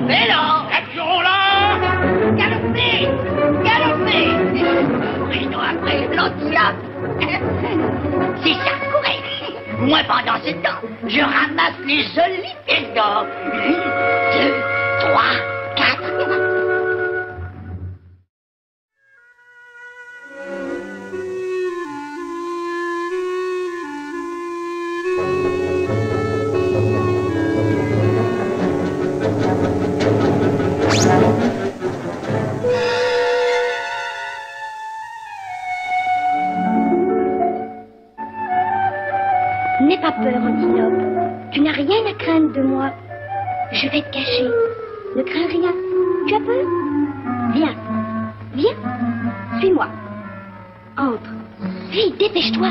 vélo. Action là. Galopez. Galopez. Courez-nous après l'antilope. C'est ça, courez. Moi, pendant ce temps, je ramasse les jolies pièces d'or. 1, 2, 3, 4... N'aie pas peur, Antilope. Tu n'as rien à craindre de moi. Je vais te cacher. Ne crains rien. Tu as peur? Viens. Viens. Suis-moi. Entre. Vite, dépêche-toi.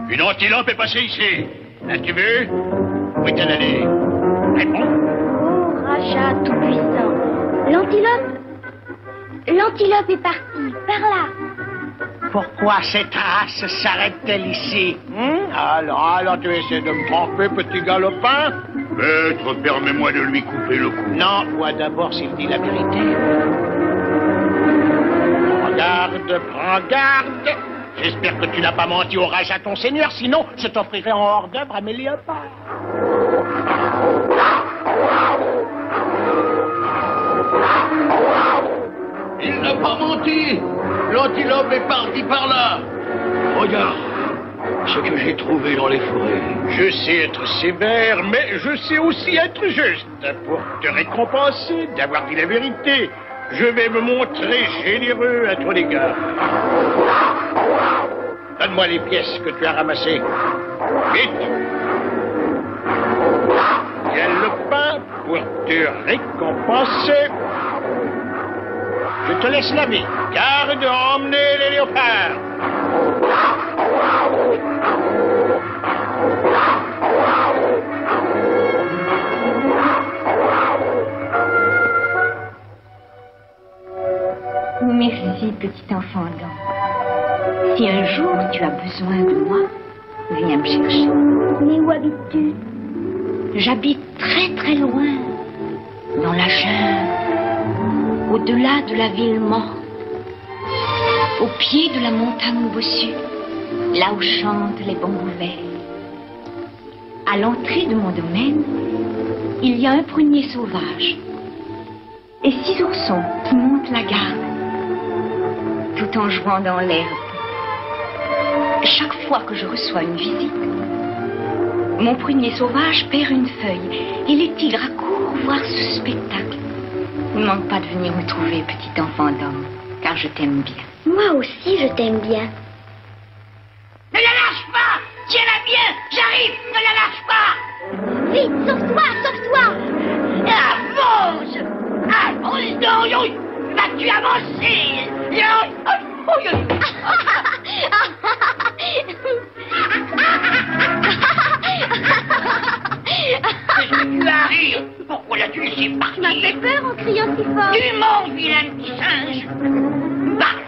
Une antilope est passée ici. L'as-tu vu? Où est-elle allée? Réponds. Oh, Raja tout-puissant. L'antilope est partie, par là. Pourquoi cette race s'arrête-t-elle ici? Alors, tu essaies de me tromper, petit galopin? Maître, permets-moi de lui couper le cou. Non, vois d'abord s'il dit la vérité. Prends garde. J'espère que tu n'as pas menti au Raja ton seigneur, sinon je t'offrirai en hors d'œuvre à mes léopards. Il n'a pas menti. L'antilope est parti par là. Regarde ce que j'ai trouvé dans les forêts. Je sais être sévère, mais je sais aussi être juste. Pour te récompenser d'avoir dit la vérité, je vais me montrer généreux à ton égard. Donne-moi les pièces que tu as ramassées. Vite. Tiens le pain pour te récompenser. Je te laisse la vie. Garde à emmener les léopards. Merci, petit enfant d'homme. Si un jour tu as besoin de moi, viens me chercher. Mais où habites-tu? J'habite très très loin, dans la jungle, au-delà de la ville morte, au pied de la montagne bossue, là où chantent les bambous verts. À l'entrée de mon domaine, il y a un prunier sauvage et 6 oursons qui montent la garde, tout en jouant dans l'herbe. Chaque fois que je reçois une visite, mon prunier sauvage perd une feuille et les tigres accourent voir ce spectacle. Ne manque pas de venir me trouver, petit enfant d'homme, car je t'aime bien. Moi aussi, je t'aime bien. Ne la lâche pas. Tiens-la bien. J'arrive. Ne la lâche pas. Vite, sauve-toi, sauve-toi. Avance. Avance donc. Vas-tu avancer? Qu'est-ce que tu as à rire? Pourquoi l'as-tu laissé partir? Tu m'as fait peur en criant si fort. Tu mens, vilain petit singe. Parle.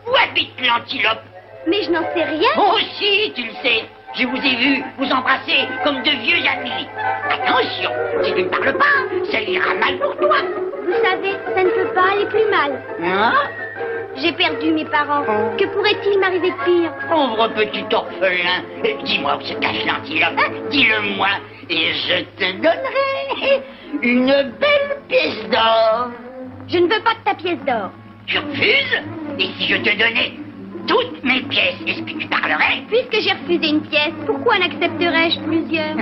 Où habite l'antilope? Mais je n'en sais rien. Oh si, tu le sais. Je vous ai vu vous embrasser comme de vieux amis. Attention, si tu ne parles pas, ça ira mal pour toi. Vous savez, ça ne peut pas aller plus mal. Hein? J'ai perdu mes parents. Que pourrait-il m'arriver de pire? Pauvre petit orphelin. Dis-moi où se cache l'antilope. Dis-le-moi et je te donnerai une belle pièce d'or. Je ne veux pas de ta pièce d'or. Tu refuses? Et si je te donnais toutes mes pièces, est-ce que tu parlerais? Puisque j'ai refusé une pièce, pourquoi en accepterais-je plusieurs?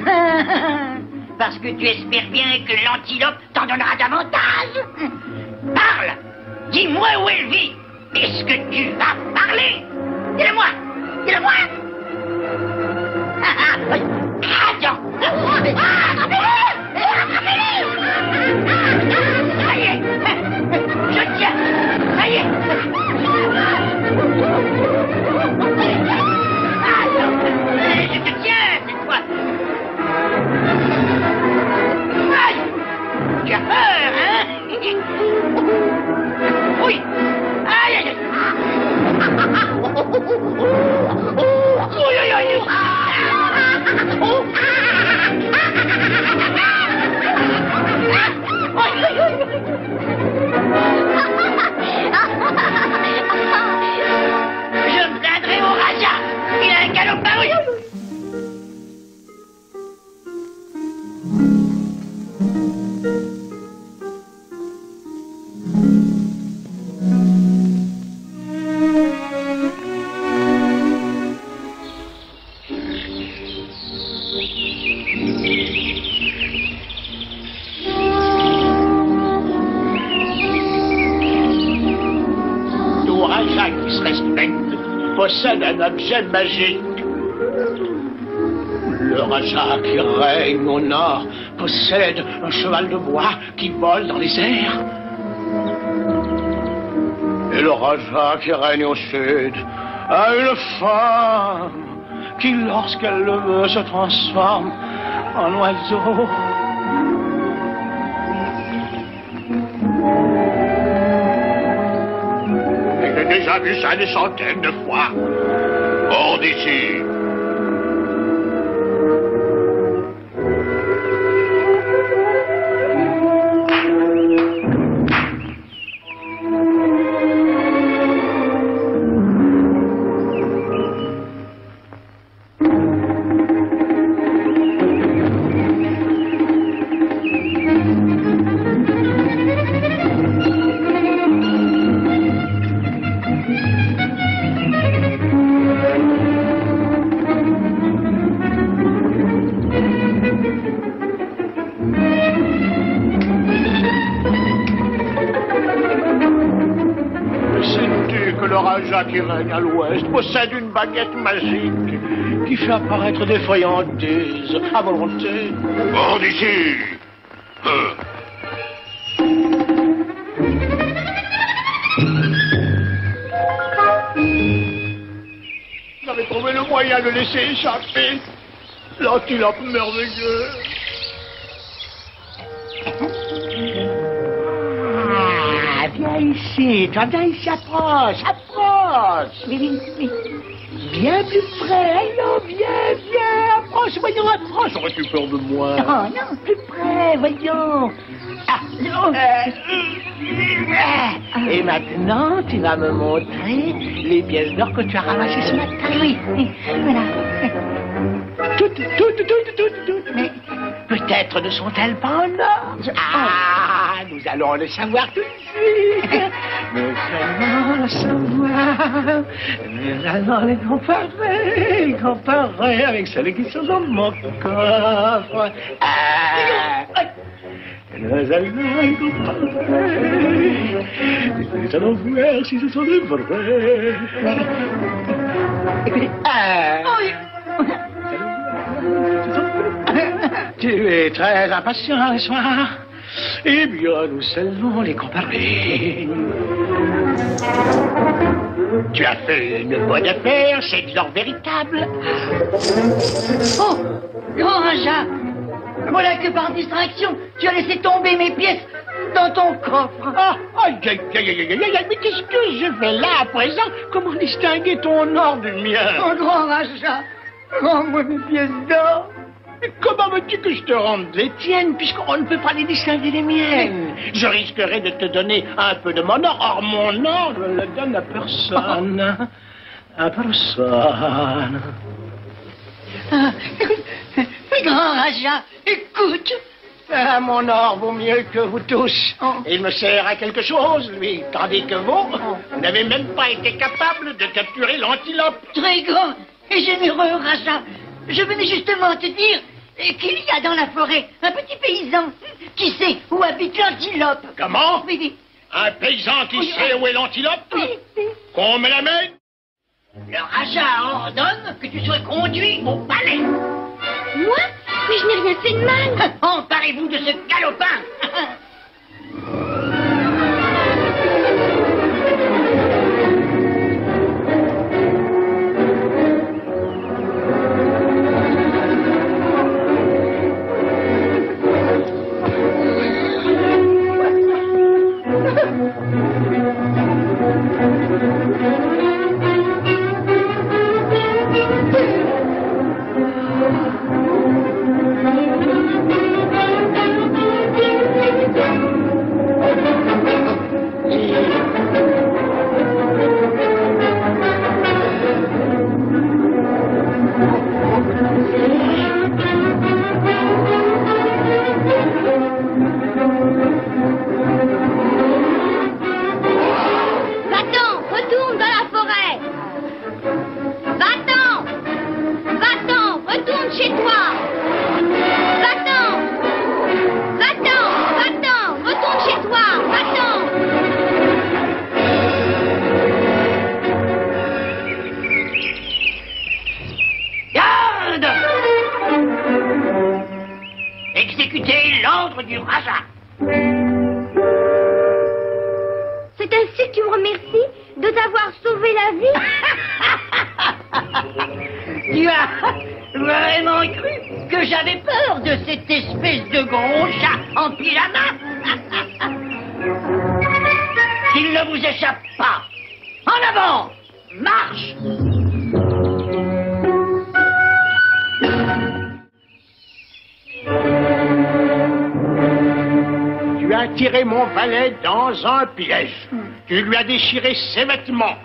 Parce que tu espères bien que l'antilope t'en donnera davantage. Parle. Dis-moi où elle vit. Est-ce que tu vas parler? Dis-le-moi. Dis-le-moi. Attends. Ça y est. Je tiens. Ça y est. Je te tiens cette fois. possède un objet magique. Le Raja qui règne au nord possède un cheval de bois qui vole dans les airs. Et le Raja qui règne au sud a une femme qui, lorsqu'elle le veut, se transforme en oiseau. J'ai déjà vu ça des centaines de fois. Hors d'ici. Qui règne à l'ouest possède une baguette magique qui fait apparaître des friandises à volonté. Hors d'ici. J'avais trouvé le moyen de laisser échapper l'antilope merveilleux. Viens ici, toi, viens ici, approche. Oui. Viens plus près, allons, viens, approche, voyons, approche. Aurais-tu peur de moi? Non, plus près, voyons. Et maintenant, tu vas me montrer les pièces d'or que tu as ramassées ce matin. Oui, voilà. Toutes. Mais peut-être ne sont-elles pas en or? Nous allons le savoir tout de suite. Nous allons le savoir. Nous allons les comparer avec celles qui sont dans mon coffre. Nous allons les comparer. Nous allons voir si ce sont des vrais. Écoutez. Tu es très impatient le soir. Eh bien, nous allons les comparer. Tu as fait une bonne affaire, c'est de l'or véritable. Oh, grand Raja, voilà que par distraction, tu as laissé tomber mes pièces dans ton coffre. Mais qu'est-ce que je fais là à présent? Comment distinguer ton or du mien? Oh, grand Raja, rends-moi mes pièces d'or. Mais comment veux-tu que je te rende les tiennes, puisqu'on ne peut pas les distinguer des miennes? Je risquerais de te donner un peu de mon or. Or, mon or, je ne le donne à personne. À personne. Mais grand Raja, écoute. Mon or vaut mieux que vous tous. Il me sert à quelque chose, lui. Tandis que vous n'avez même pas été capable de capturer l'antilope. Très grand et généreux Raja. Je venais justement te dire qu'il y a dans la forêt un petit paysan qui sait où habite l'antilope. Comment? Oui. Un paysan qui sait où est l'antilope? Qu'on me l'amène? Le Raja ordonne que tu sois conduit au palais. Moi? Mais je n'ai rien fait de mal. Emparez-vous de ce galopin. C'est l'ordre du Raja. C'est ainsi que tu me remercies de t'avoir sauvé la vie? Tu as vraiment cru que j'avais peur de cette espèce de gros chat en pyjama? Qu'il ne vous échappe pas. En avant! Marche! Tu as tiré mon valet dans un piège. Tu lui as déchiré ses vêtements.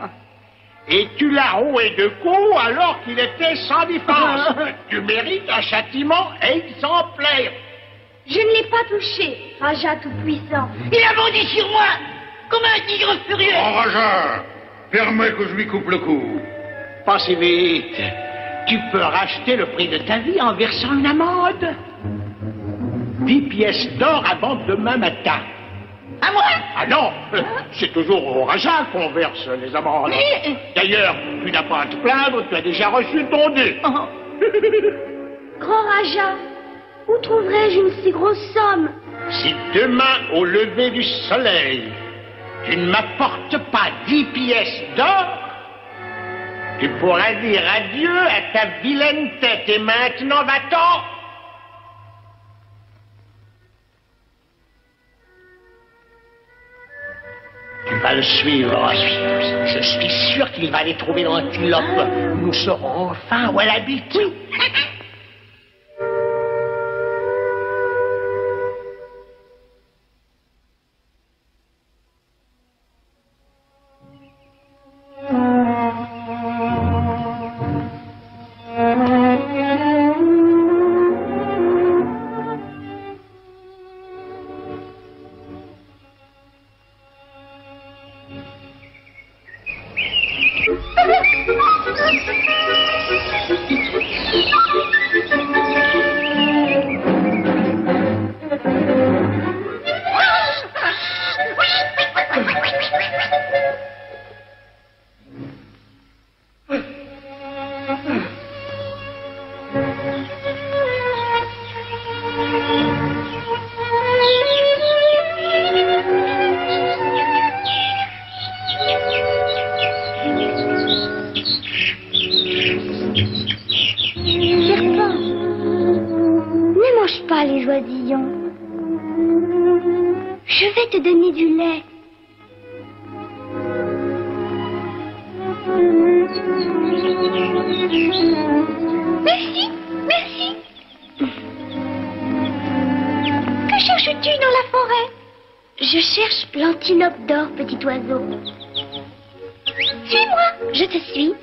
Et tu l'as roué de coups alors qu'il était sans défense. Tu mérites un châtiment exemplaire. Je ne l'ai pas touché, Raja Tout-Puissant. Il a bondi sur moi comme un tigre furieux. Oh, Raja, permets que je lui coupe le cou. Pas si vite. Tu peux racheter le prix de ta vie en versant une amende. 10 pièces d'or avant demain matin. À moi? Ah non, c'est toujours au Raja qu'on verse les amendes. D'ailleurs, tu n'as pas à te plaindre, tu as déjà reçu ton dû. Grand Raja, où trouverais-je une si grosse somme? Si demain, au lever du soleil, tu ne m'apportes pas 10 pièces d'or, tu pourras dire adieu à ta vilaine tête. Et maintenant, va-t'en. Tu vas le suivre. Je suis sûr qu'il va aller trouver l'antilope. Nous saurons enfin où elle habite. Oui. Les oisillons. Je vais te donner du lait. Merci, merci. Que cherches-tu dans la forêt? Je cherche l'antilope d'or, petit oiseau. Suis-moi, je te suis.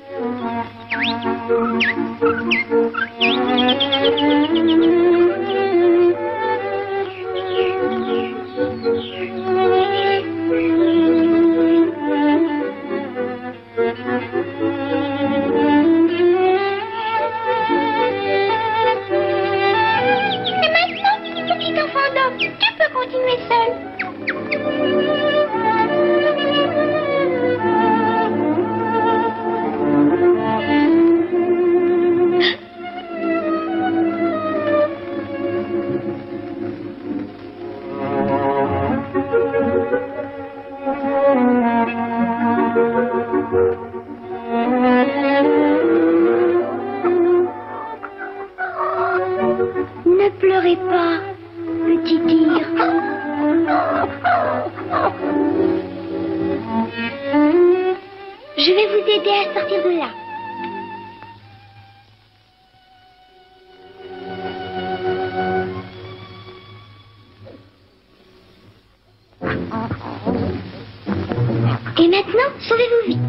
Et maintenant, petit enfant d'homme, tu peux continuer seul. Ne pleurez pas, petit tigre. Je vais vous aider à sortir de là. Et maintenant, sauvez-vous vite.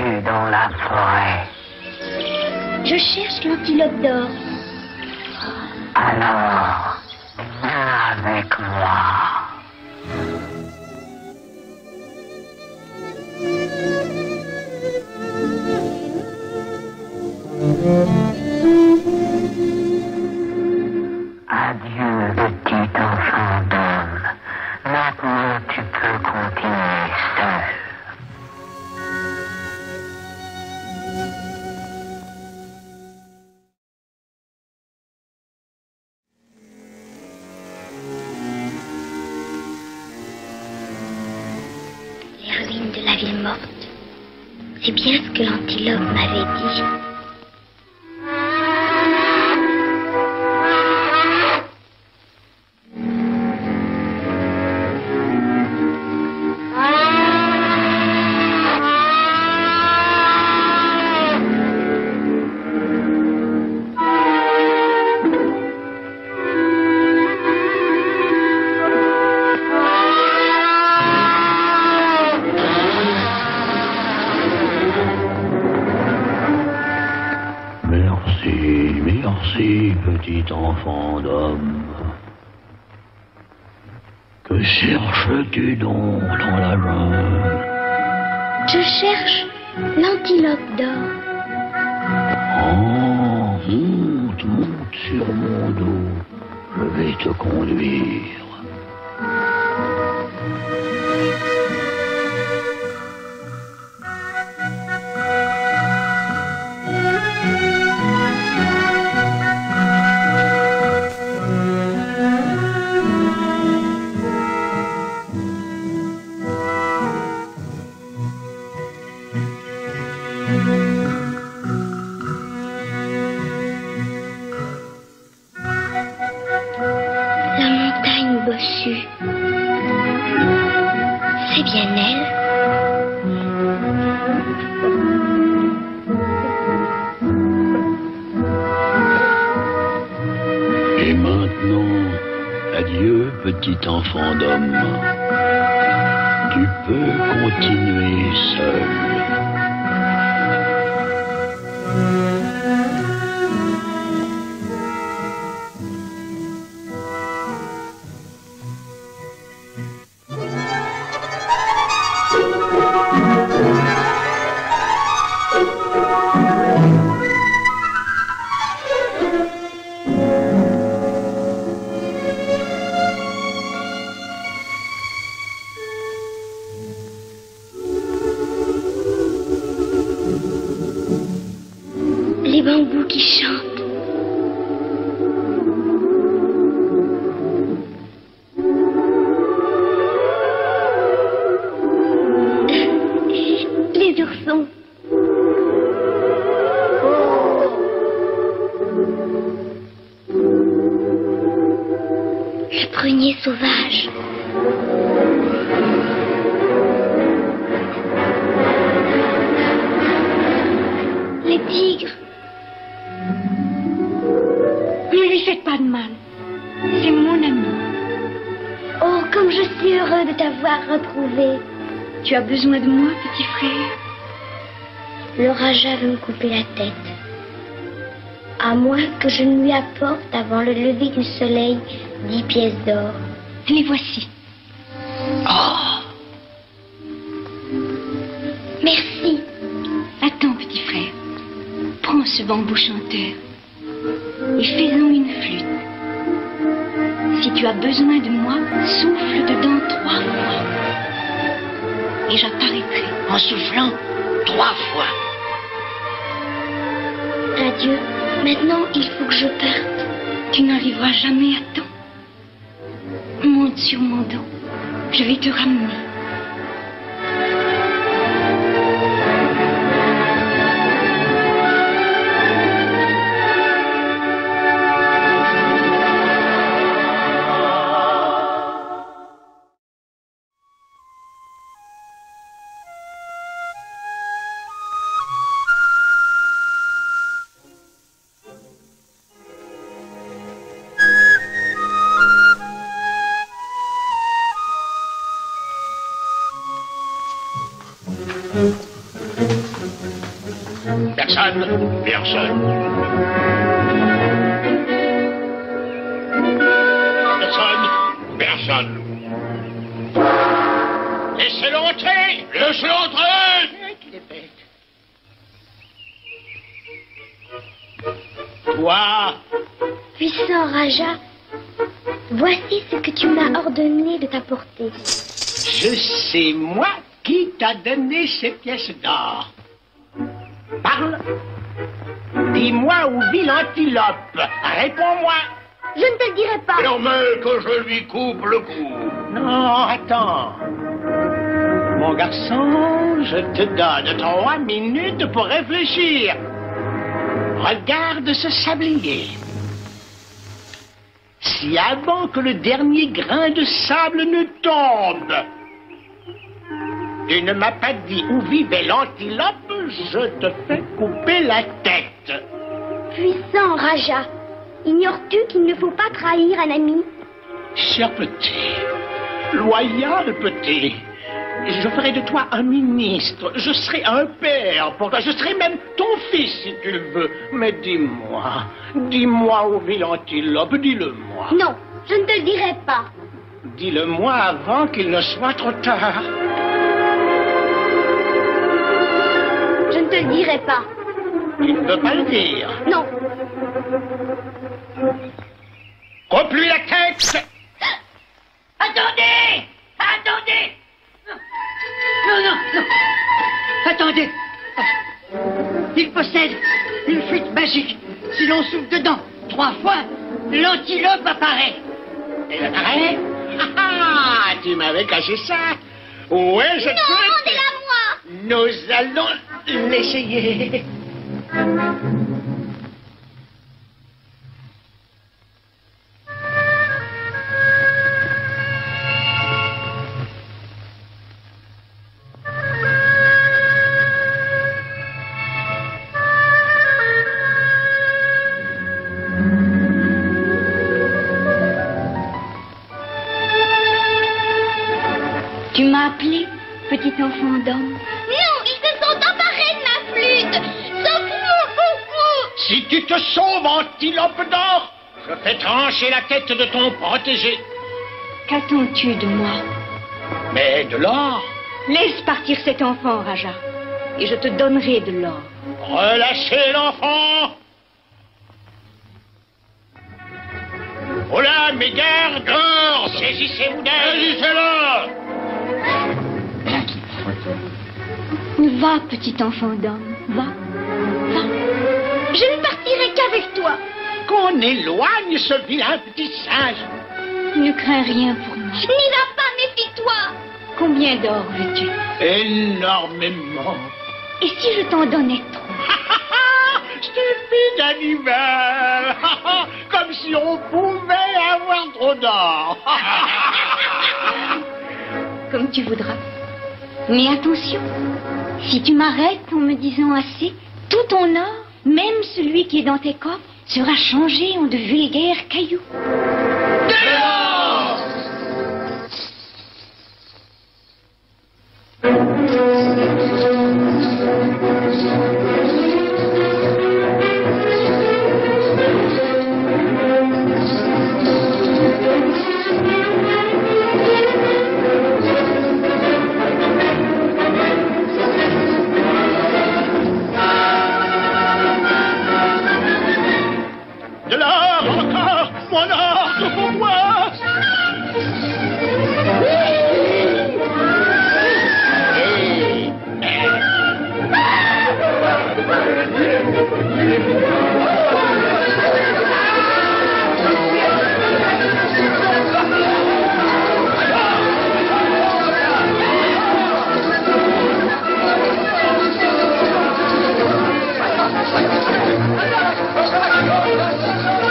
cherches-tu dans la forêt? Je cherche l'antilope d'or. Alors, viens avec moi. Adieu, petit enfant d'homme. Maintenant, tu peux continuer seul. Les ruines de la ville morte. C'est bien ce que l'antilope m'avait dit. Merci, petit enfant d'homme. Que cherches-tu donc dans la jungle? Je cherche l'antilope d'or. Oh, monte sur mon dos. Je vais te conduire. La montagne bossue. C'est bien elle. Et maintenant, adieu, petit enfant d'homme. Tu peux continuer seul. Les bambous qui chantent. Les oursons. Le prunier sauvage. Les tigres. Ne lui faites pas de mal. C'est mon ami. Oh, comme je suis heureux de t'avoir retrouvé. Tu as besoin de moi, petit frère? Le Raja veut me couper la tête. À moins que je ne lui apporte avant le lever du soleil 10 pièces d'or. Les voici. Ah, Merci. Attends, petit frère. Prends ce bambou chanteur et fais-en une flûte. Si tu as besoin de moi, souffle dedans 3 fois. Et j'apparaîtrai. En soufflant 3 fois. Adieu. Maintenant, il faut que je parte. Tu n'arriveras jamais à temps. Monte sur mon dos. Je vais te ramener. Personne? Personne. Personne? Personne. Laissez-le entrer! Laissez-le entrer! Qu'il est bête. Toi, Puissant Raja, voici ce que tu m'as ordonné de t'apporter. c'est moi qui t'a donné ces pièces d'or. Parle. Dis-moi où vit l'antilope. Réponds-moi. Je ne te le dirai pas. Permets que je lui coupe le cou. Non, attends. Mon garçon, je te donne 3 minutes pour réfléchir. Regarde ce sablier. Si avant que le dernier grain de sable ne tombe, tu ne m'as pas dit où vivait l'antilope, je te fais couper la tête. Puissant Raja, ignores-tu qu'il ne faut pas trahir un ami? Cher petit, loyal petit, je ferai de toi un ministre, je serai un père pour toi, je serai même ton fils si tu le veux. Mais dis-moi où vit l'antilope, dis-le-moi. Non, je ne te le dirai pas. Dis-le-moi avant qu'il ne soit trop tard. Je ne te le dirai pas. Tu ne veux pas le dire. Non. Coupe-lui la tête. Attendez! Attendez! Non. Attendez. Il possède une flûte magique. Si l'on souffle dedans 3 fois, l'antilope apparaît. Elle apparaît? Ah, tu m'avais caché ça. Ouais, je Non, rendez-la-moi. Nous allons l'essayer. Tu m'as appelé, petit enfant d'homme? Non, ils se sont emparés de ma flûte. Sauve-nous. Si tu te sauves, antilope d'or, je fais trancher la tête de ton protégé. Qu'attends-tu de moi? Mais de l'or? Laisse partir cet enfant, Raja, et je te donnerai de l'or. Relâchez l'enfant. Oh là, mes gardes, or, saisissez-vous d'elle. Saisissez-le. Va, petit enfant d'homme, va. Je ne partirai qu'avec toi. Qu'on éloigne ce vilain petit singe. Ne crains rien pour moi. N'y va pas, méfie-toi. Combien d'or veux-tu? Énormément. Et si je t'en donnais trop? Stupide animal. Comme si on pouvait avoir trop d'or. Comme tu voudras. Mais attention, si tu m'arrêtes en me disant assez, tout ton or, même celui qui est dans tes coffres, sera changé en de vulgaires cailloux. De l'or, encore. Mon or, pour moi.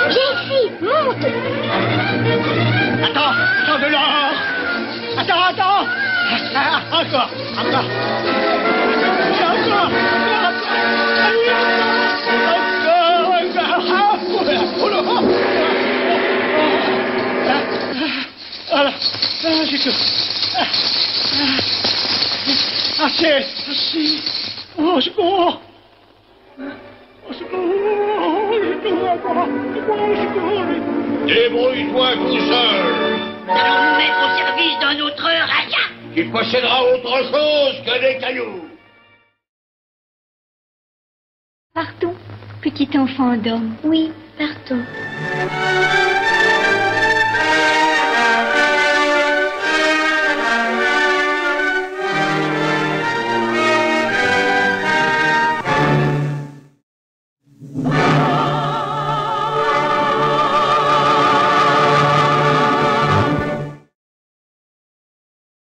Viens ici, monte. Attends de l'or. Attends. Encore. Voilà, j'ai tout. Assez. Au secours. Au secours, au secours. Débrouille-toi tout seul. Nous allons nous mettre au service d'un autre raja. Qui possédera autre chose que des cailloux. Partons, petit enfant d'homme. Oui, partons.